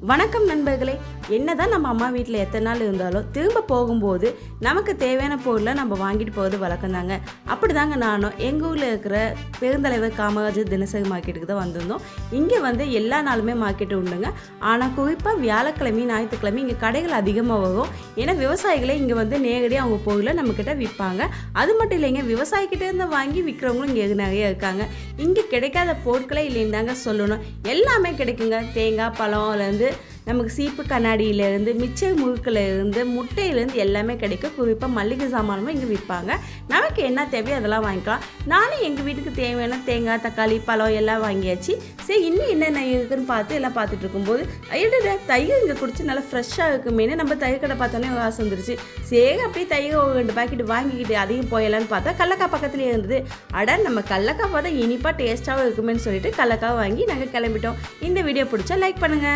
வணக்கம் நண்பர்களே. என்னதான் நம்ம அம்மா வீட்டில் எத்தனை நாள் இருந்தாலும் திரும்ப போகும்போது நமக்கு தேவையான பொருளை நம்ம வாங்கிட்டு போகிறது வழக்கம் தாங்க. அப்படி தாங்க நானும் எங்கள் ஊரில் இருக்கிற பெருந்தலைவர் காமராஜர் தினசரி மார்க்கெட்டுக்கு தான் வந்திருந்தோம். இங்கே வந்து எல்லா நாளுமே மார்க்கெட்டு உண்டுங்க. ஆனால் குறிப்பாக வியாழக்கிழமை ஞாயிற்றுக்கிழமை இங்கே கடைகள் அதிகமாக வரும். ஏன்னா விவசாயிகளே இங்கே வந்து நேரடியாக அவங்க பொருளை நம்மக்கிட்ட விற்பாங்க. அது மட்டும் இல்லைங்க, விவசாயிக்கிட்டே இருந்து வாங்கி விற்கிறவங்களும் இங்கே நிறைய இருக்காங்க. இங்கே கிடைக்காத பொருட்களே இல்லைன்னு தாங்க சொல்லணும். எல்லாமே கிடைக்குங்க. தேங்காய் பழம்லேருந்து நமக்கு சீப்பு கண்ணாடியிலேருந்து மிச்சர் முறுக்கிலேருந்து முட்டையிலேருந்து எல்லாமே கிடைக்கும். குறிப்பாக மல்லிகை சாமானும் இங்கே விற்பாங்க. நமக்கு என்ன தேவையோ அதெல்லாம் வாங்கிக்கலாம். நானும் எங்கள் வீட்டுக்கு தேவையான தேங்காய் தக்காளி பழம் எல்லாம் வாங்கியாச்சு. சரி, இன்னும் என்னென்ன இருக்குதுன்னு பார்த்து எல்லாம் பார்த்துட்டு இருக்கும்போது ஐயோட தயிர் இங்கே குடிச்சு நல்லா ஃப்ரெஷ்ஷாக இருக்குமேனு நம்ம தயிர் கடை பார்த்தோன்னே ஆசை வந்துருச்சு. சரி, அப்படியே தயிர் ஒரு 2 பாக்கெட் வாங்கிக்கிட்டு அதையும் போயலான்னு பார்த்தா கடலக்காய் பக்கத்துலேயே இருந்தது. நம்ம கடலக்காய் பார்த்தா இனிப்பாக டேஸ்ட்டாகவும் இருக்குமேன்னு சொல்லிட்டு கடலக்காய் வாங்கி நாங்கள் கிளம்பிட்டோம். இந்த வீடியோ பிடிச்சா லைக் பண்ணுங்கள்.